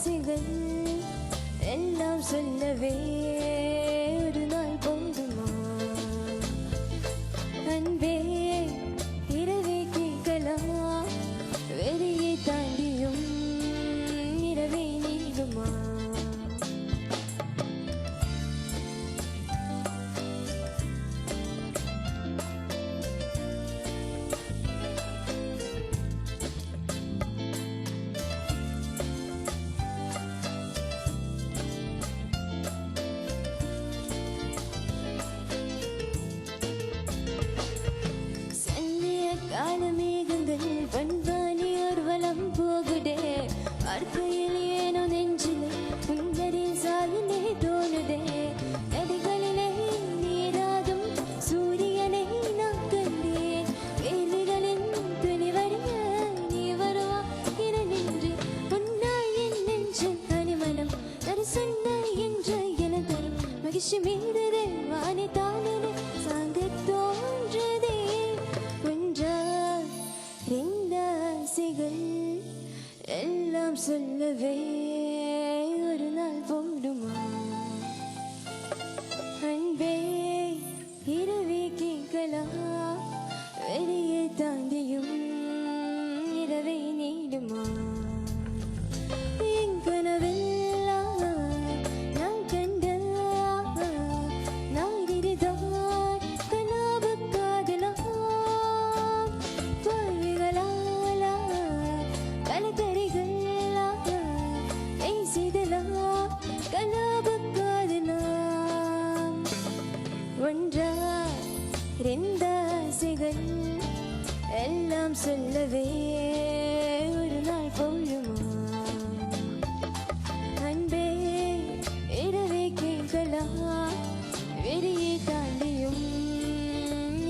ஆசைகள் எல்லாம் சொல்லவே ஒரு நாள் போதுமா? அன்பே இரவே கேட்கலாம், வெளியே தாண்டியும் இரவே நீடுமா? காலமேகங்கள் பண்பானி ஊர்வலம் போகுதே, பார்க்கையில் ஏனோ நெஞ்சிலே உன்னடி சாயிலே தோணுதே. நதிகளிலே நீராடும் சூரியனை நான் கண்டேன், வேலிகளின் துணிவடைய நீ வருவா என நின்று உன்னாய் என் நெஞ்சில் தனிமனம் தரிசன என்ற என தரும் மகிழ்ச்சி மீறதே வானை தானே சாங்க தோன்றதே. ஆசைகள் எல்லாம் சொல்லவே ஒரு நாள் போடுமா? அன்பே இரவே கேட்கலாம், வெளியே தாண்டியும் இரவை நீடுமா? என் கனவெல்லாம் நான் கண்ட நான் இதுதான் கனவு காதலாம். ஒன்றா இரண்டு ஆசைகள் எல்லாம் சொல்லவே ஒரு நாள் போலுமா? அன்பே இரவே கேட்கலாம், வெளியே தாண்டியும்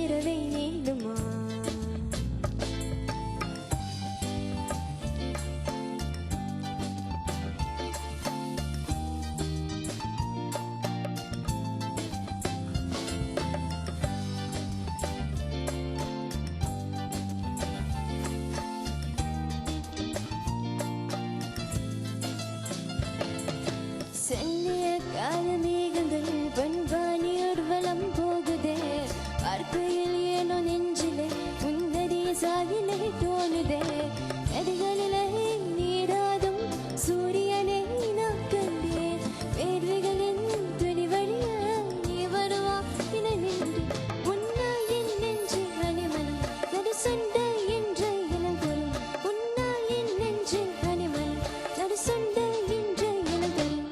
இரவை நீடுமா? செல்லிய காலமேகங்கள் பண்பானி ஊர்வலம் போகுதே, பார்க்கையில் ஏனோ நெஞ்சிலே உன்னடி சாயிலே தோணுதே. நதிகளிலே நீராடும் சூரியனை நான் கண்டேன், வேர்வைகளின் துணிவழிய நீ வருவா என நின்று உன்னாய் என் நெஞ்சில் அணிமனம் நடுசண்டை என்ற இளங்கொரும் உன்னாய் என் நெஞ்சில் அணிமனம் நடுசண்டை என்ற இளங்கொரும்.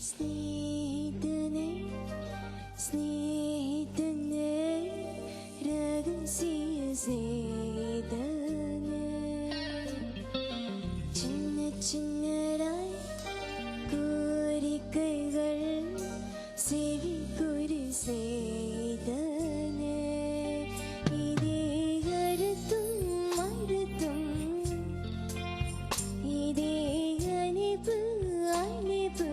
സ്നേഹിതനെ സ്നേഹിതനെ രഹസ്യ സ്നേഹിതനെ ചിന്ന ചിന്നരായി കോരിക്കൈകൾ സെവിക്കൊരു സ്നേഹിതനെ ഇതേ അടുത്തും അടുത്തും ഇതേ അനിപ്പ് അനിപ്പ്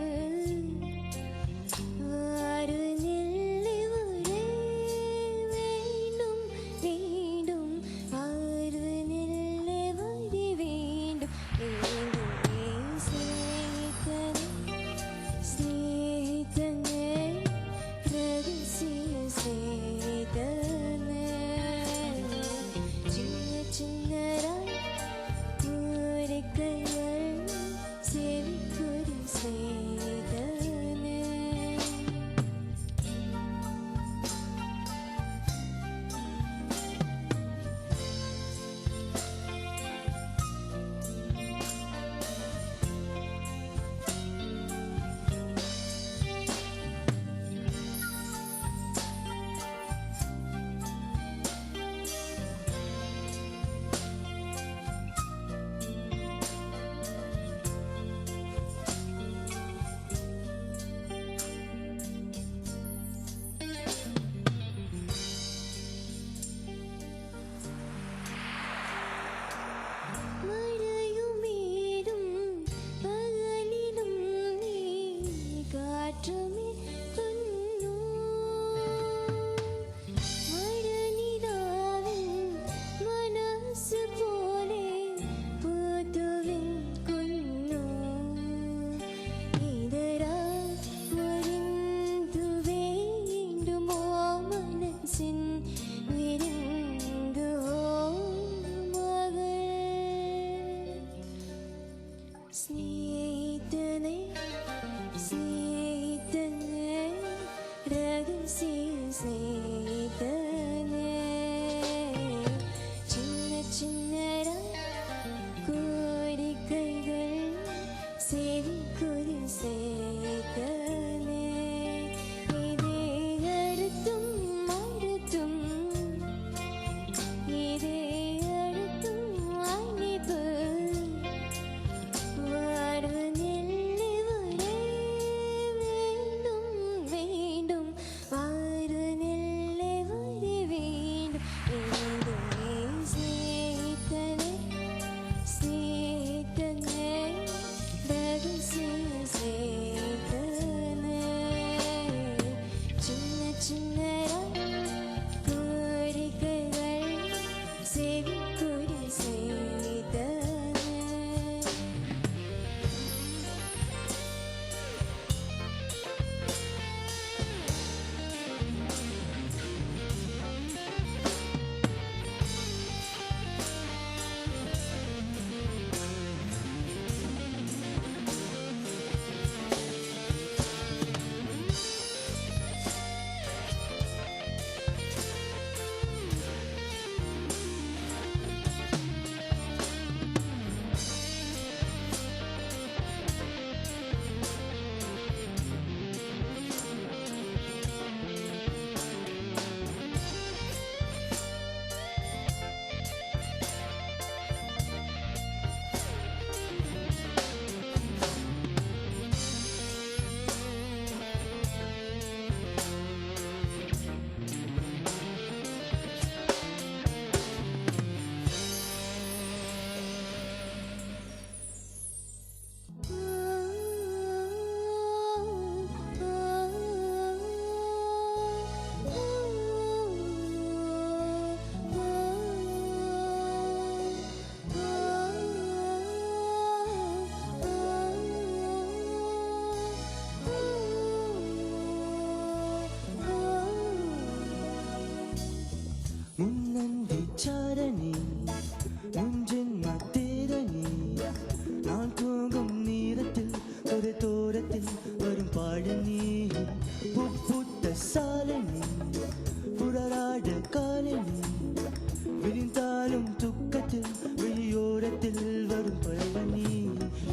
தூரத்தில் வரும் பழவனி.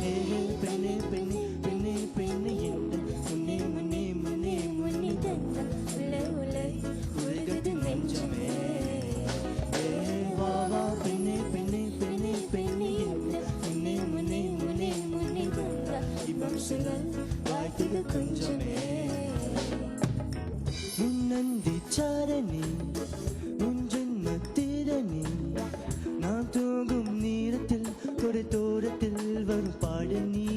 பெண்ணே பெண்ணே பெண்ணே பெண்ணே என்று முன்னே முன்னே முன்னே முன்னே தந்த உலை உலை உருகுது நெஞ்சமே. வா வா பெண்ணே பெண்ணே பெண்ணே பெண்ணே என்று முன்னே முன்னே முன்னே முன்னே தந்த இன்பம் சொல்ல வாய்த்தது கொஞ்சமே. முன்னந்தி சாரணி முன் ஜென்மத்திரணி நான் தூங்கும் நேரத்தில் ஒரு தூரத்தில் வரும் பாடனி.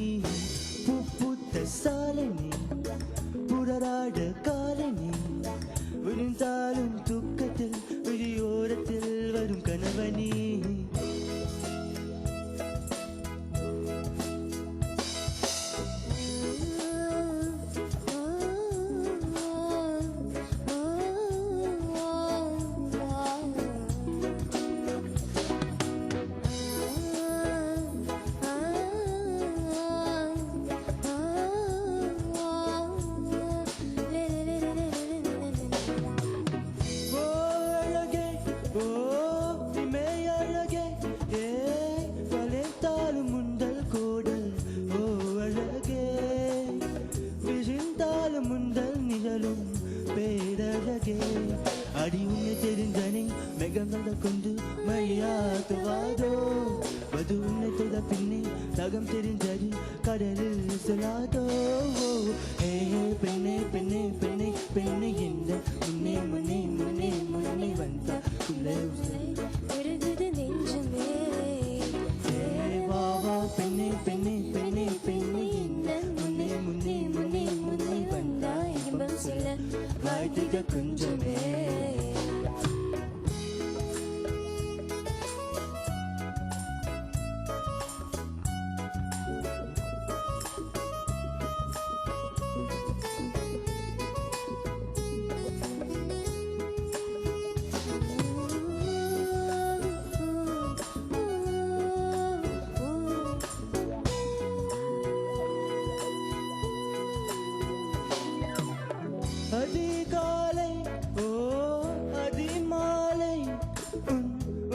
பூத்த சாலனி புறராட காலனி விழுந்தாலும் தூக்கத்தில் விழியோரத்தில் வரும் கணவனி. அடி உன்னை தெரிந்தனை மெகங்களை கொண்டு மழையாக்குவாதோ. வது உன்னை தொட பின்னே தகம் தெரிந்தது கடலில் சொல்லாதோ. பெண்ணே பெண்ணே பெண்ணே பெண்ணே என்ற முன்னே முன்னே முன்னே முன்னே வந்த உள்ளே உருகுது நெஞ்சமே. வா வா பெண்ணே பெண்ணே பெண்ணே பெண்ணே என்ற முன்னே முன்னே முன்னே முன்னே வந்த இன்பம் சொல்ல வாய்த்திக கொஞ்சமே. அதிகாலை ஓ அதிமாலை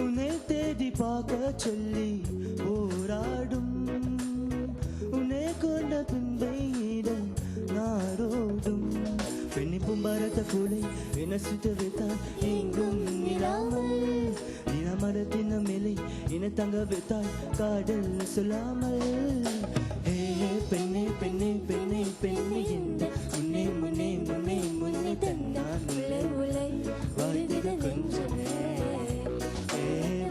உன்னை தேடி பார்க்க சொல்லி போராடும் உன்னை கொண்ட பின்பையிட நாரோடும். பெண்ணி பூம்பாரத்த கூலை என சுத்த வைத்தால் எங்கும் இல்லாமல் இனமரத்தின மேலே இன தங்க வைத்தால் காதல் சொல்லாமல். பெண்ணே பெண்ணே பெண்ணே பெண்ணே என்ற முன்னே முன்னே முன்னே முன்னே தந்தான் உலை உலை வாழ்த்திட கொஞ்சமே.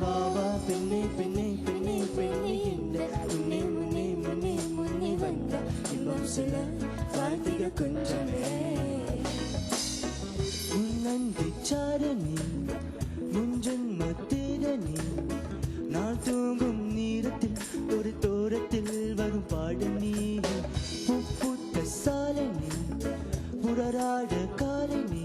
வா வா பெண்ணே பெண்ணே பெண்ணே பெண்ணே என்ற முன்னே முன்னே முன்னே முன்னே வந்த இன்பம் சொல்ல வாழ்த்திட கொஞ்சமே. முன்னந்தி சாரணி முன் ஜென்மத்திரணி நான் தூங்கும் நேரத்தில் ஒரு தோரத்தில் வரும் பாடனி. பூத்த சாலனி புறராட காலனி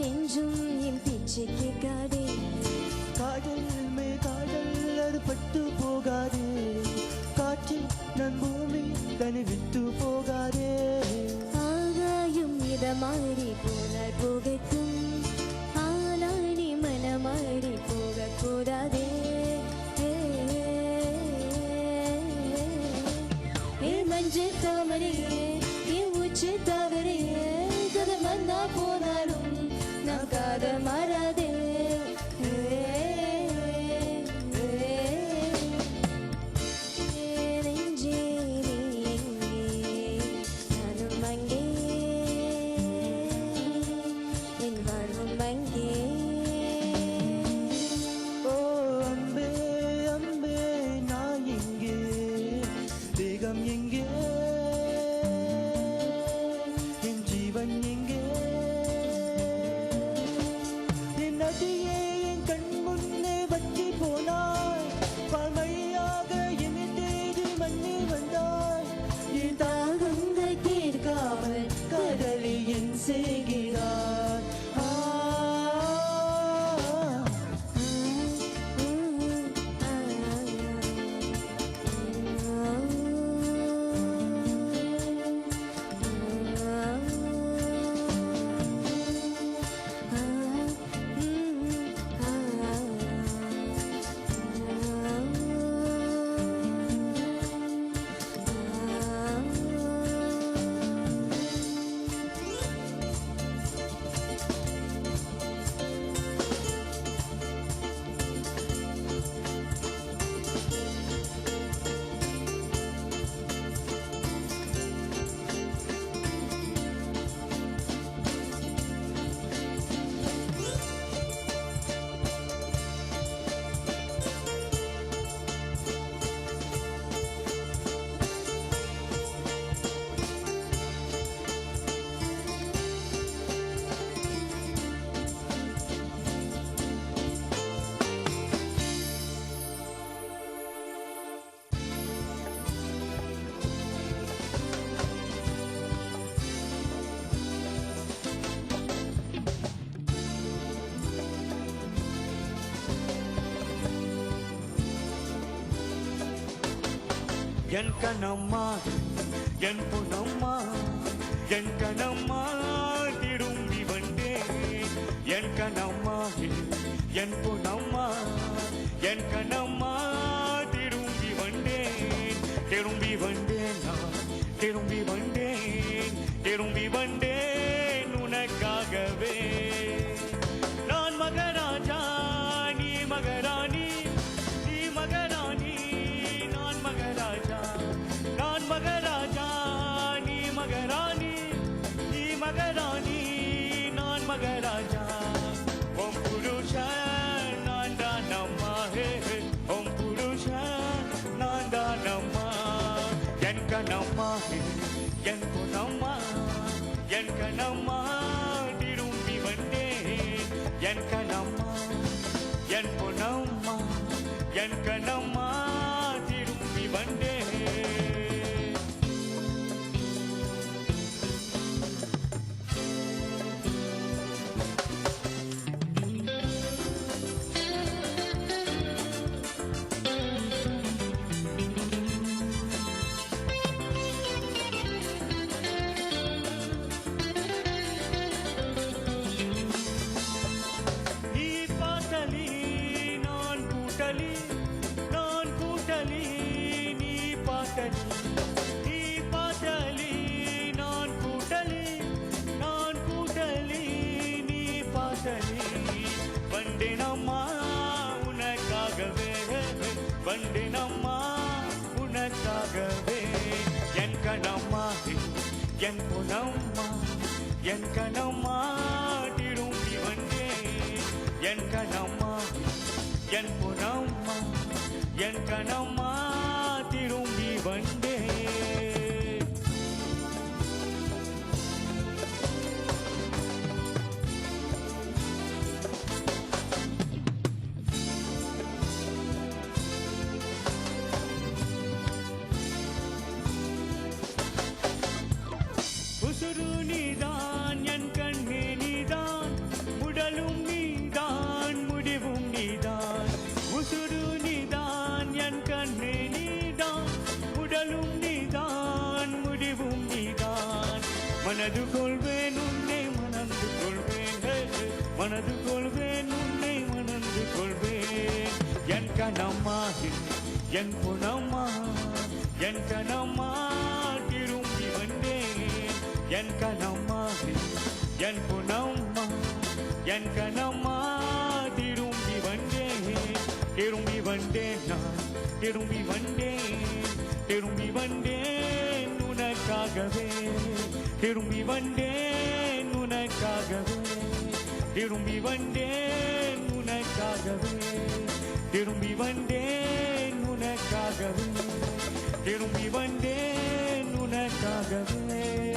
நெஞ்சும் என் பேச்சு கேட்காதே. காதல் மேல் காதல் அது பட்டு போகாதே, காற்றில் நன் பூமி தனி விட்டு போகாதே. ஆகாயும் இதமாறி போனால் போகட்டும், ஆனால் நீ மனமாறி போகக்கூடாதே. மஞ்சள் தாமரையே, என் உச்சி தவறையே, கதை வந்தா போனாலும் நம் காதல் மாறாதே. நெஞ்சே நீ எங்கே, நானும் அங்கே, என் வாழ்வும் அங்கே. ஓ அன்பே அன்பே நான் எங்கே, தேகம் எங்கே, என் ஜீவன் எங்கே, என் நதியே என் கண் முன்னே வற்றி போனாய், பால்மழையாக என்னை தேடி மண்ணில் வந்தாய். என் தாகங்கள் தீர்க்காமல் காதலி என் செய்கிறார். என் கண்ணம்மா என் பொன்னம்மா என் கண்ணம்மா திரும்பி வந்தேன். என் கண்ணம்மா என் பொன்னம்மா என் கண்ணம்மா திரும்பி வந்தேன். திரும்பி வந்தேன் நான் திரும்பி வந்தேன் திரும்பி வந்தேன் உனக்காகவே. நான் மகராஜா நீ மகராணி, நீ மகராணி நான் மகராஜா. நான் மகராஜா நீ மகராணி, நீ மகராணி நான் மகராஜா. ஓம் புருஷன் நான் தானம்மா, ஓம் புருஷன் நான் தானம்மா. என் கண்ணம்மா என் பொன்னம்மா என் கண்ணம்மா திரும்பி வந்தேன். என் கண்ணம்மா என் பொன்னம்மா என் கண்ணம்மா திரும்பி வந்தேன். நீ பாட்டலி நான் கூட்டலி, நான் கூட்டலி நீ பாட்டலி. நீ பாட்டலி நான் கூட்டலி, நான் கூட்டலி நீ பாட்டலி. வந்தேனம்மா உனக்காகவே, வந்தேனம்மா உனக்காகவே. என் கண்ணம்மா என் பொன்னம்மா என் கண்ணம்மா திரும்பி வந்தேன். என் கண்ணம்மா என் பொன்னம்மா என் கண்ணம்மா திரும்பி வந்தேன். உசுரு நீதான் என் கண்ணே நீதான், மனது கொள்வேன் உன்னை மணந்து கொள்வேன் என் கணம்மா என் குணம்மா என் கணம்மா திரும்பி வந்தேன் என் கணம்மா என் குணம்மா என் கணம்மா திரும்பி வந்தேன் நான் திரும்பி வந்தேன் உனக்காகவே திரும்பி வந்தேன் உனக்காகவே திரும்பி வந்தேன் உனக்காகவே திரும்பி வந்தேன் உனக்காகவே திரும்பி வந்தேன் உனக்காகவே